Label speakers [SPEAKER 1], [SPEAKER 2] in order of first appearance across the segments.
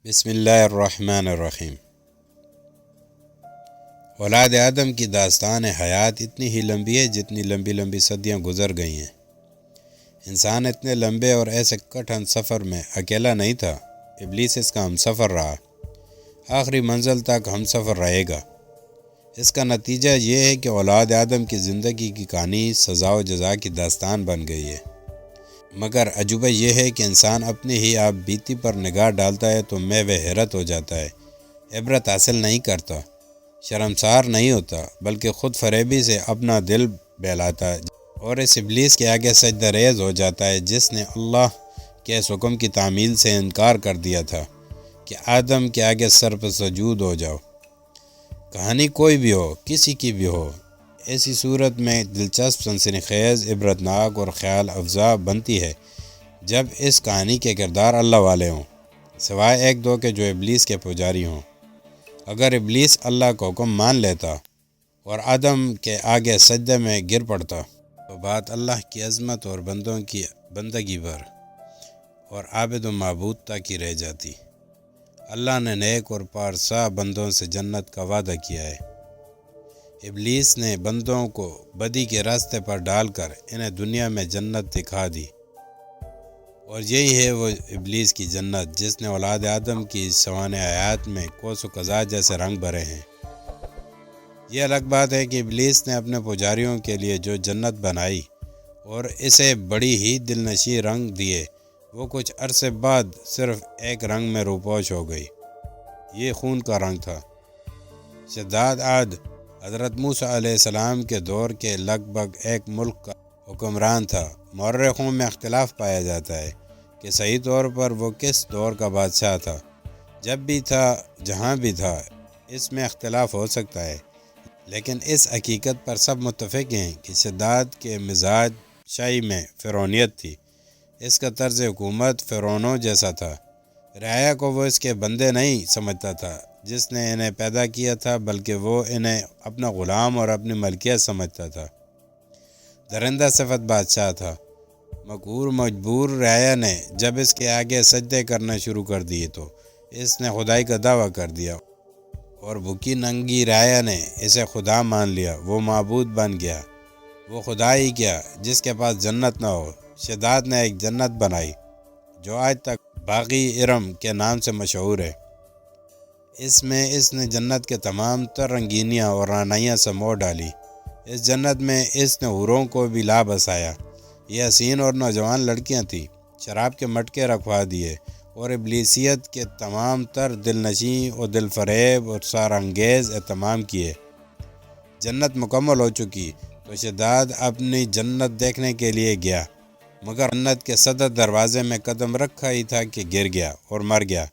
[SPEAKER 1] بسم اللہ الرحمن الرحیم۔ اولاد آدم کی داستان حیات اتنی ہی لمبی ہے جتنی لمبی لمبی صدیاں گزر گئی ہیں۔ انسان اتنے لمبے اور ایسے کٹھن سفر میں اکیلا نہیں تھا، ابلیس اس کا ہم سفر رہا، آخری منزل تک ہم سفر رہے گا۔ اس کا نتیجہ یہ ہے کہ اولاد آدم کی زندگی کی کہانی سزا و جزا کی داستان بن گئی ہے۔ مگر عجوبہ یہ ہے کہ انسان اپنی ہی آپ بیتی پر نگاہ ڈالتا ہے تو محو حیرت ہو جاتا ہے، عبرت حاصل نہیں کرتا، شرمسار نہیں ہوتا، بلکہ خود فریبی سے اپنا دل بہلاتا ہے اور اس ابلیس کے آگے سجدہ ریز ہو جاتا ہے جس نے اللہ کے اس حکم کی تعمیل سے انکار کر دیا تھا کہ آدم کے آگے سر پر سجود ہو جاؤ۔ کہانی کوئی بھی ہو، کسی کی بھی ہو، ایسی صورت میں دلچسپ، سنسنی خیز، عبرتناک اور خیال افزا بنتی ہے جب اس کہانی کے کردار اللہ والے ہوں، سوائے ایک دو کے جو ابلیس کے پجاری ہوں۔ اگر ابلیس اللہ کا حکم مان لیتا اور آدم کے آگے سجدے میں گر پڑتا تو بات اللہ کی عظمت اور بندوں کی بندگی پر اور عابد و معبود تک ہی رہ جاتی۔ اللہ نے نیک اور پارسا بندوں سے جنت کا وعدہ کیا ہے۔ ابلیس نے بندوں کو بدی کے راستے پر ڈال کر انہیں دنیا میں جنت دکھا دی، اور یہی ہے وہ ابلیس کی جنت جس نے اولاد آدم کی سوانح حیات میں کوس و قزح جیسے رنگ بھرے ہیں۔ یہ الگ بات ہے کہ ابلیس نے اپنے پجاریوں کے لیے جو جنت بنائی اور اسے بڑی ہی دلنشیں رنگ دیے، وہ کچھ عرصے بعد صرف ایک رنگ میں روپوش ہو گئی۔ یہ خون کا رنگ تھا۔ شداد عاد حضرت موسیٰ علیہ السلام کے دور کے لگ بھگ ایک ملک کا حکمران تھا۔ مورخوں میں اختلاف پایا جاتا ہے کہ صحیح طور پر وہ کس دور کا بادشاہ تھا۔ جب بھی تھا، جہاں بھی تھا، اس میں اختلاف ہو سکتا ہے، لیکن اس حقیقت پر سب متفق ہیں کہ شداد کے مزاج شاہی میں فرعونیت تھی۔ اس کا طرز حکومت فرعونوں جیسا تھا۔ رعایا کو وہ اس کے بندے نہیں سمجھتا تھا جس نے انہیں پیدا کیا تھا، بلکہ وہ انہیں اپنا غلام اور اپنی ملکیت سمجھتا تھا۔ درندہ صفت بادشاہ تھا۔ مقہور مجبور رعایا نے جب اس کے آگے سجدے کرنا شروع کر دیے تو اس نے خدائی کا دعویٰ کر دیا، اور بھوکی ننگی رعایا نے اسے خدا مان لیا۔ وہ معبود بن گیا۔ وہ خدا ہی کیا جس کے پاس جنت نہ ہو۔ شداد نے ایک جنت بنائی جو آج تک باغی ارم کے نام سے مشہور ہے۔ اس میں اس نے جنت کے تمام تر رنگینیاں اور رعنائیاں سمو ڈالی۔ اس جنت میں اس نے حوروں کو بھی لا بسایا۔ یہ حسین اور نوجوان لڑکیاں تھیں۔ شراب کے مٹکے رکھوا دیے اور ابلیسیت کے تمام تر دل نشیں اور دل فریب اور سارانگیز اہتمام کیے۔ جنت مکمل ہو چکی تو شداد اپنی جنت دیکھنے کے لیے گیا، مگر جنت کے صدر دروازے میں قدم رکھا ہی تھا کہ گر گیا اور مر گیا۔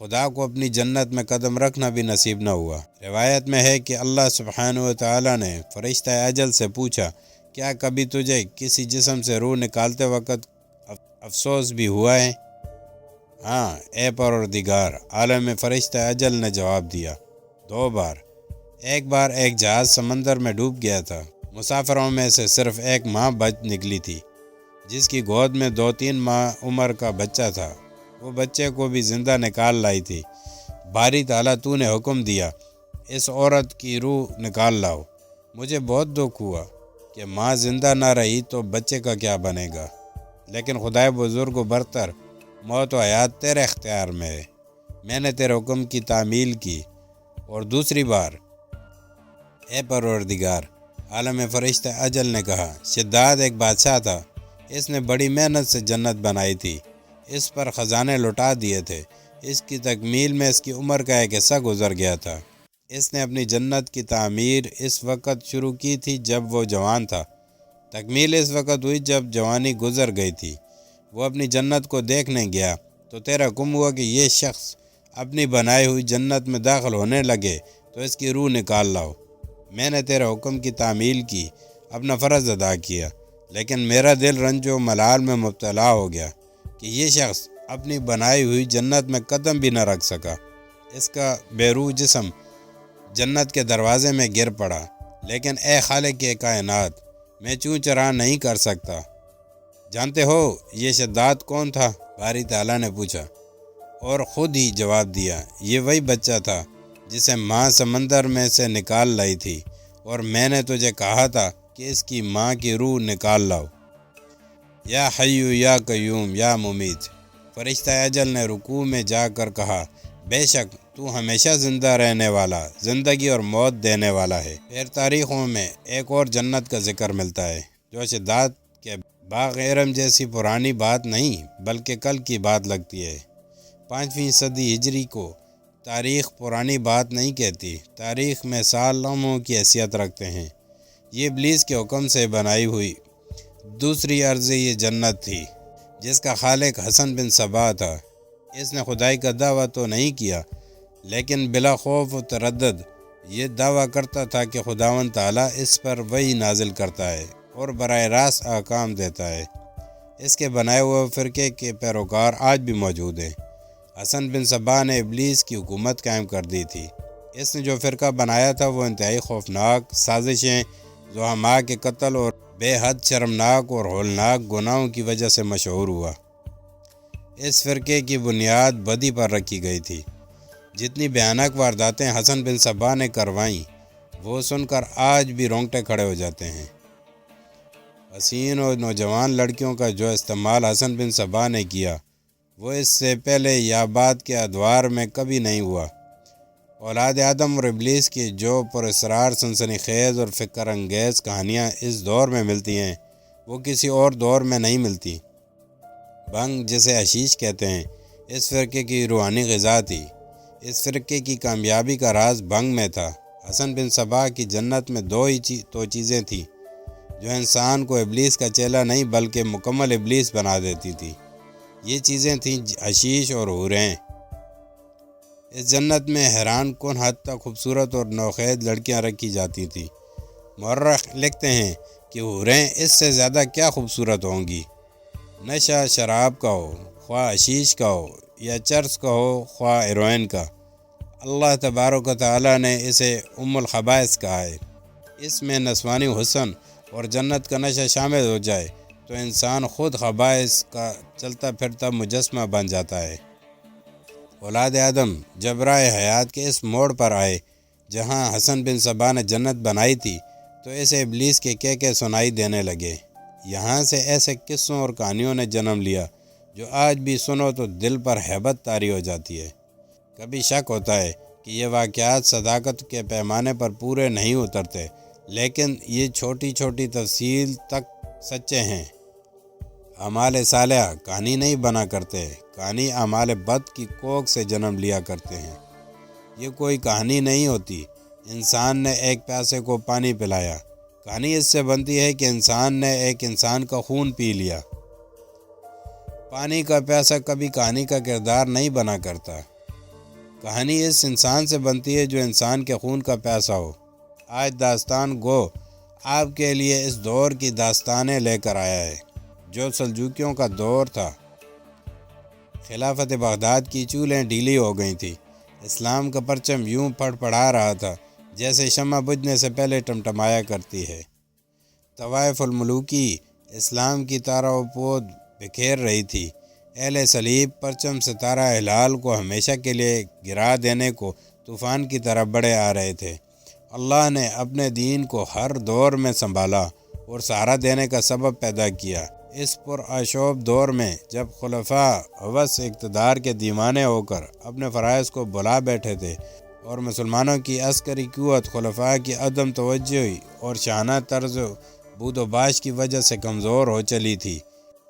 [SPEAKER 1] خدا کو اپنی جنت میں قدم رکھنا بھی نصیب نہ ہوا۔ روایت میں ہے کہ اللہ سبحانہ و تعالیٰ نے فرشتہ اجل سے پوچھا، کیا کبھی تجھے کسی جسم سے روح نکالتے وقت افسوس بھی ہوا ہے؟ ہاں اے پروردگار عالم میں فرشتہ اجل نے جواب دیا، 2 بار۔ ایک بار ایک جہاز سمندر میں ڈوب گیا تھا۔ مسافروں میں سے صرف ایک ماں بچ نکلی تھی جس کی گود میں 2-3 ماہ عمر کا بچہ تھا۔ وہ بچے کو بھی زندہ نکال لائی تھی۔ باری تعالیٰ تو نے حکم دیا، اس عورت کی روح نکال لاؤ۔ مجھے بہت دکھ ہوا کہ ماں زندہ نہ رہی تو بچے کا کیا بنے گا، لیکن خدائے بزرگ و برتر، موت و حیات تیرے اختیار میں ہے۔ میں نے تیرے حکم کی تعمیل کی۔ اور دوسری بار، اے پروردگار عالم فرشتہ اجل نے کہا، شداد ایک بادشاہ تھا، اس نے بڑی محنت سے جنت بنائی تھی، اس پر خزانے لٹا دیے تھے، اس کی تکمیل میں اس کی عمر کا ایک حصہ گزر گیا تھا۔ اس نے اپنی جنت کی تعمیر اس وقت شروع کی تھی جب وہ جوان تھا، تکمیل اس وقت ہوئی جب جوانی گزر گئی تھی۔ وہ اپنی جنت کو دیکھنے گیا تو تیرا حکم ہوا کہ یہ شخص اپنی بنائی ہوئی جنت میں داخل ہونے لگے تو اس کی روح نکال لاؤ۔ میں نے تیرے حکم کی تعمیل کی، اپنا فرض ادا کیا، لیکن میرا دل رنج و ملال میں مبتلا ہو گیا کہ یہ شخص اپنی بنائی ہوئی جنت میں قدم بھی نہ رکھ سکا۔ اس کا بے روح جسم جنت کے دروازے میں گر پڑا۔ لیکن اے خالق کائنات، میں چوں چرا نہیں کر سکتا۔ جانتے ہو یہ شداد کون تھا؟ باری تعالیٰ نے پوچھا۔ اور خود ہی جواب دیا، یہ وہی بچہ تھا جسے ماں سمندر میں سے نکال لائی تھی، اور میں نے تجھے کہا تھا کہ اس کی ماں کی روح نکال لاؤ۔ یا حیو یا قیوم یا ممیت، فرشتہ اجل نے رکوع میں جا کر کہا، بے شک تو ہمیشہ زندہ رہنے والا، زندگی اور موت دینے والا ہے۔ پھر تاریخوں میں ایک اور جنت کا ذکر ملتا ہے جو شداد کے باغ ارم جیسی پرانی بات نہیں بلکہ کل کی بات لگتی ہے۔ 5ویں صدی ہجری کو تاریخ پرانی بات نہیں کہتی، تاریخ میں سال لمحوں کی حیثیت رکھتے ہیں۔ یہ ابلیس کے حکم سے بنائی ہوئی دوسری عرض یہ جنت تھی جس کا خالق حسن بن صبا تھا۔ اس نے خدائی کا دعویٰ تو نہیں کیا، لیکن بلا خوف و تردد یہ دعویٰ کرتا تھا کہ خداوند تعالیٰ اس پر وحی نازل کرتا ہے اور براہ راست احکام دیتا ہے۔ اس کے بنائے ہوئے فرقے کے پیروکار آج بھی موجود ہیں۔ حسن بن صبا نے ابلیس کی حکومت قائم کر دی تھی۔ اس نے جو فرقہ بنایا تھا وہ انتہائی خوفناک سازشیں، زحماء کے قتل اور بے حد شرمناک اور ہولناک گناہوں کی وجہ سے مشہور ہوا۔ اس فرقے کی بنیاد بدی پر رکھی گئی تھی۔ جتنی بھیانک وارداتیں حسن بن صبا نے کروائیں وہ سن کر آج بھی رونگٹے کھڑے ہو جاتے ہیں۔ حسین اور نوجوان لڑکیوں کا جو استعمال حسن بن صبا نے کیا وہ اس سے پہلے یا بعد کے ادوار میں کبھی نہیں ہوا۔ اولاد آدم اور ابلیس کی جو پراسرار سنسنی خیز اور فکر انگیز کہانیاں اس دور میں ملتی ہیں وہ کسی اور دور میں نہیں ملتی۔ بھنگ جسے حشیش کہتے ہیں اس فرقے کی روحانی غذا تھی۔ اس فرقے کی کامیابی کا راز بھنگ میں تھا۔ حسن بن صبا کی جنت میں دو ہی تو چیزیں تھیں جو انسان کو ابلیس کا چیلا نہیں بلکہ مکمل ابلیس بنا دیتی تھی۔ یہ چیزیں تھیں حشیش اور حوریں۔ اس جنت میں حیران کن حد تک خوبصورت اور نوخیز لڑکیاں رکھی جاتی تھیں۔ مورخ لکھتے ہیں کہ حوریں اس سے زیادہ کیا خوبصورت ہوں گی۔ نشہ شراب کا ہو، خواہ حشیش کا ہو یا چرس کا ہو، خواہ ہیروئن کا، اللہ تبارک و تعالیٰ نے اسے ام الخبائث کہا ہے۔ اس میں نسوانی حسن اور جنت کا نشہ شامل ہو جائے تو انسان خود خبائث کا چلتا پھرتا مجسمہ بن جاتا ہے۔ اولاد آدم جب راہ حیات کے اس موڑ پر آئے جہاں حسن بن صبا نے جنت بنائی تھی تو اسے ابلیس کے کہکے سنائی دینے لگے۔ یہاں سے ایسے قصوں اور کہانیوں نے جنم لیا جو آج بھی سنو تو دل پر ہیبت طاری ہو جاتی ہے۔ کبھی شک ہوتا ہے کہ یہ واقعات صداقت کے پیمانے پر پورے نہیں اترتے، لیکن یہ چھوٹی چھوٹی تفصیل تک سچے ہیں۔ اعمال صالحہ کہانی نہیں بنا کرتے، کہانی اعمال بد کی کوکھ سے جنم لیا کرتے ہیں۔ یہ کوئی کہانی نہیں ہوتی انسان نے ایک پیاسے کو پانی پلایا، کہانی اس سے بنتی ہے کہ انسان نے ایک انسان کا خون پی لیا۔ پانی کا پیاسا کبھی کہانی کا کردار نہیں بنا کرتا۔ کہانی اس انسان سے بنتی ہے جو انسان کے خون کا پیاسا ہو۔ آج داستان گو آپ کے لیے اس دور کی داستانیں لے کر آیا ہے جو سلجوکیوں کا دور تھا۔ خلافت بغداد کی چولیں ڈھیلی ہو گئی تھیں۔ اسلام کا پرچم یوں پھڑ پڑا رہا تھا جیسے شمع بجھنے سے پہلے ٹمٹمایا کرتی ہے۔ طوائف الملوکی اسلام کی تارہ و پود بکھیر رہی تھی۔ اہل صلیب پرچم ستارہ ہلال کو ہمیشہ کے لیے گرا دینے کو طوفان کی طرح بڑھے آ رہے تھے۔ اللہ نے اپنے دین کو ہر دور میں سنبھالا اور سہارا دینے کا سبب پیدا کیا۔ اس پرآشوب دور میں جب خلفاء ہوس اقتدار کے دیوانے ہو کر اپنے فرائض کو بھلا بیٹھے تھے اور مسلمانوں کی عسکری قوت خلفاء کی عدم توجہی اور شاہانہ طرز بود و باش کی وجہ سے کمزور ہو چلی تھی،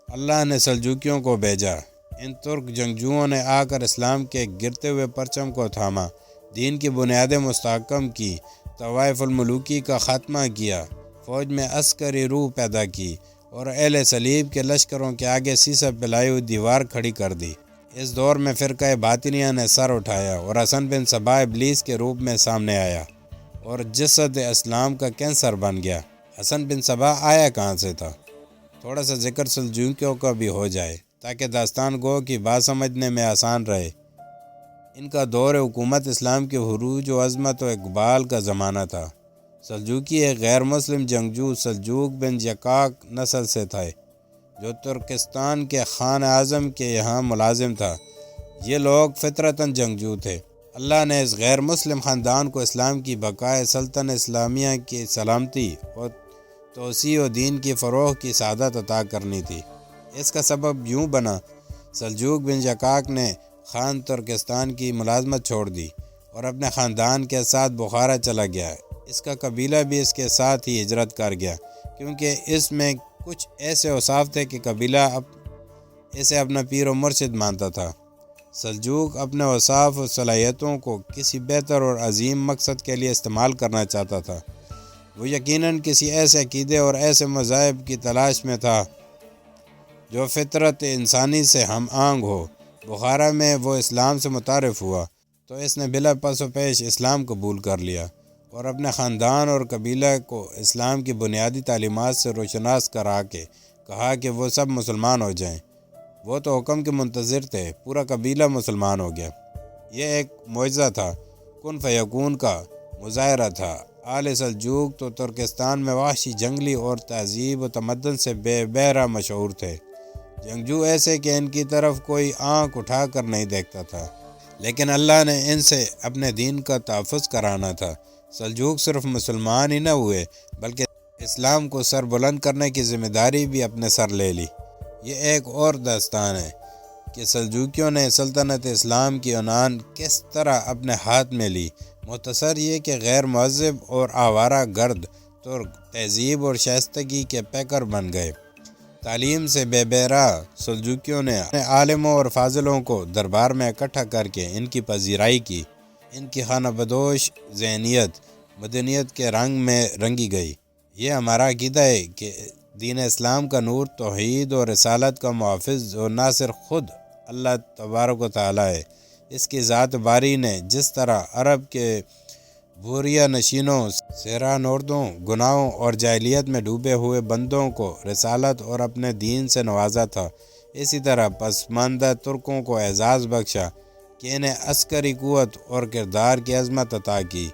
[SPEAKER 1] اللہ نے سلجوکیوں کو بھیجا۔ ان ترک جنگجوؤں نے آ کر اسلام کے گرتے ہوئے پرچم کو تھاما، دین کی بنیادیں مستحکم کی، طوائف الملوکی کا خاتمہ کیا، فوج میں عسکری روح پیدا کی اور اہل صلیب کے لشکروں کے آگے سیسہ پلائی ہوئی دیوار کھڑی کر دی۔ اس دور میں فرقہ باطنیہ نے سر اٹھایا اور حسن بن صبا ابلیس کے روپ میں سامنے آیا اور جسد اسلام کا کینسر بن گیا۔ حسن بن صبا آیا کہاں سے تھا؟ تھوڑا سا ذکر سلجوکیوں کا بھی ہو جائے تاکہ داستان گو کی بات سمجھنے میں آسان رہے۔ ان کا دور حکومت اسلام کے عروج و عظمت و اقبال کا زمانہ تھا۔ سلجوکی ایک غیر مسلم جنگجو سلجوق بن یکاک نسل سے تھے جو ترکستان کے خان اعظم کے یہاں ملازم تھا۔ یہ لوگ فطرتاً جنگجو تھے۔ اللہ نے اس غیر مسلم خاندان کو اسلام کی بقائے سلطنت اسلامیہ کی سلامتی اور توسیع و دین کی فروغ کی سعادت عطا کرنی تھی۔ اس کا سبب یوں بنا، سلجوق بن یقاق نے خان ترکستان کی ملازمت چھوڑ دی اور اپنے خاندان کے ساتھ بخارا چلا گیا۔ اس کا قبیلہ بھی اس کے ساتھ ہی ہجرت کر گیا، کیونکہ اس میں کچھ ایسے اوصاف تھے کہ قبیلہ اسے اپنا پیر و مرشد مانتا تھا۔ سلجوق اپنے اوصاف و صلاحیتوں کو کسی بہتر اور عظیم مقصد کے لیے استعمال کرنا چاہتا تھا۔ وہ یقیناً کسی ایسے عقیدے اور ایسے مذاہب کی تلاش میں تھا جو فطرت انسانی سے ہم آہنگ ہو۔ بخارا میں وہ اسلام سے متعارف ہوا تو اس نے بلا پس و پیش اسلام قبول کر لیا اور اپنے خاندان اور قبیلہ کو اسلام کی بنیادی تعلیمات سے روشناس کرا کے کہا کہ وہ سب مسلمان ہو جائیں۔ وہ تو حکم کے منتظر تھے، پورا قبیلہ مسلمان ہو گیا۔ یہ ایک معجزہ تھا، کن فیکون کا مظاہرہ تھا۔ آل سلجوق تو ترکستان میں وحشی جنگلی اور تہذیب و تمدن سے بے بہرا مشہور تھے، جنگجو ایسے کہ ان کی طرف کوئی آنکھ اٹھا کر نہیں دیکھتا تھا، لیکن اللہ نے ان سے اپنے دین کا تحفظ کرانا تھا۔ سلجوق صرف مسلمان ہی نہ ہوئے بلکہ اسلام کو سر بلند کرنے کی ذمہ داری بھی اپنے سر لے لی۔ یہ ایک اور داستان ہے کہ سلجوکیوں نے سلطنت اسلام کی عنان کس طرح اپنے ہاتھ میں لی۔ مختصر یہ کہ غیر مہذب اور آوارہ گرد ترک تہذیب اور شائستگی کے پیکر بن گئے۔ تعلیم سے بے بہرا سلجوکیوں نے اپنے عالموں اور فاضلوں کو دربار میں اکٹھا کر کے ان کی پذیرائی کی۔ ان کی خانہ بدوش ذہنیت مدنیت کے رنگ میں رنگی گئی۔ یہ ہمارا عقیدہ ہے کہ دین اسلام کا نور توحید اور رسالت کا محافظ اور ناصر خود اللہ تبارک و تعالی ہے۔ اس کی ذات باری نے جس طرح عرب کے بوریا نشینوں، صحرا نوردوں، گناہوں اور جاہلیت میں ڈوبے ہوئے بندوں کو رسالت اور اپنے دین سے نوازا تھا، اسی طرح پسماندہ ترکوں کو اعزاز بخشا کہ انہیں عسکری قوت اور کردار کی عظمت عطا کی،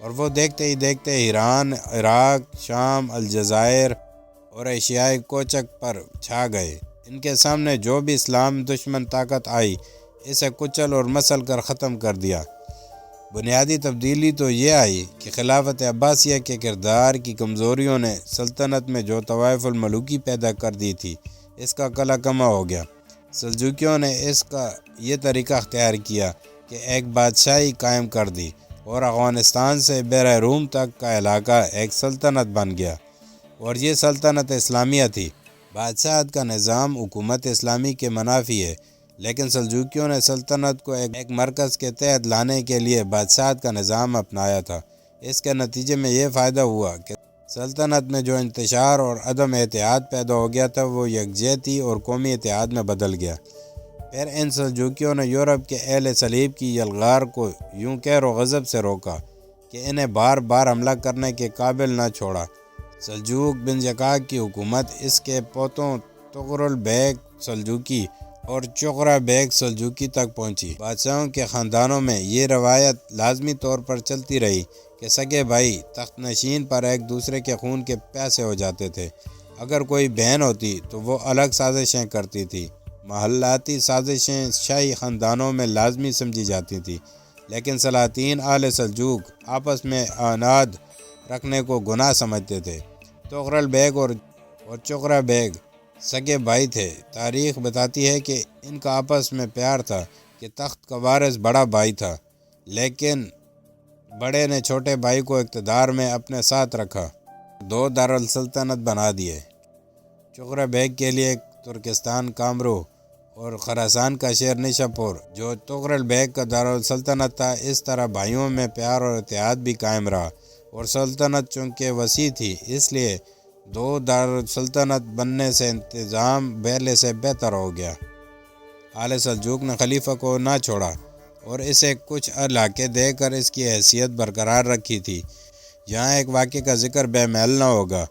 [SPEAKER 1] اور وہ دیکھتے ہی دیکھتے ایران، عراق، شام، الجزائر اور ایشیائے کوچک پر چھا گئے۔ ان کے سامنے جو بھی اسلام دشمن طاقت آئی، اسے کچل اور مسل کر ختم کر دیا۔ بنیادی تبدیلی تو یہ آئی کہ خلافت عباسیہ کے کردار کی کمزوریوں نے سلطنت میں جو طوائف الملوکی پیدا کر دی تھی، اس کا کلا کما ہو گیا۔ سلجوکیوں نے اس کا یہ طریقہ اختیار کیا کہ ایک بادشاہی قائم کر دی اور افغانستان سے بحر روم تک کا علاقہ ایک سلطنت بن گیا، اور یہ سلطنت اسلامیہ تھی۔ بادشاہت کا نظام حکومت اسلامی کے منافی ہے، لیکن سلجوکیوں نے سلطنت کو ایک مرکز کے تحت لانے کے لیے بادشاہت کا نظام اپنایا تھا۔ اس کے نتیجے میں یہ فائدہ ہوا کہ سلطنت میں جو انتشار اور عدم اتحاد پیدا ہو گیا تھا، وہ یکجہتی اور قومی اتحاد میں بدل گیا۔ پھر ان سلجوکیوں نے یورپ کے اہل صلیب کی یلغار کو یوں کہر و غضب سے روکا کہ انہیں بار بار حملہ کرنے کے قابل نہ چھوڑا۔ سلجوق بن یقاق کی حکومت اس کے پوتوں طغرل بیگ سلجوقی اور چغرہ بیگ سلجوقی تک پہنچی۔ بادشاہوں کے خاندانوں میں یہ روایت لازمی طور پر چلتی رہی کہ سگے بھائی تخت نشین پر ایک دوسرے کے خون کے پیاسے ہو جاتے تھے۔ اگر کوئی بہن ہوتی تو وہ الگ سازشیں کرتی تھی۔ محلاتی سازشیں شاہی خاندانوں میں لازمی سمجھی جاتی تھیں، لیکن سلاطین آل سلجوق آپس میں عناد رکھنے کو گناہ سمجھتے تھے۔ طغرل بیگ اور چغرہ بیگ سگے بھائی تھے۔ تاریخ بتاتی ہے کہ ان کا آپس میں پیار تھا کہ تخت کا وارث بڑا بھائی تھا، لیکن بڑے نے چھوٹے بھائی کو اقتدار میں اپنے ساتھ رکھا، دو دارالسلطنت بنا دیے۔ چغرہ بیگ کے لیے ترکستان کامرو اور خراسان کا شہر نشاپور جو طغرل بیگ کا دارالسلطنت تھا، اس طرح بھائیوں میں پیار اور اتحاد بھی قائم رہا، اور سلطنت چونکہ وسیع تھی اس لیے دو دارالسلطنت بننے سے انتظام پہلے سے بہتر ہو گیا۔ آل سلجوق نے خلیفہ کو نہ چھوڑا اور اسے کچھ علاقے دے کر اس کی حیثیت برقرار رکھی تھی۔ یہاں ایک واقعے کا ذکر بے محل نہ ہوگا۔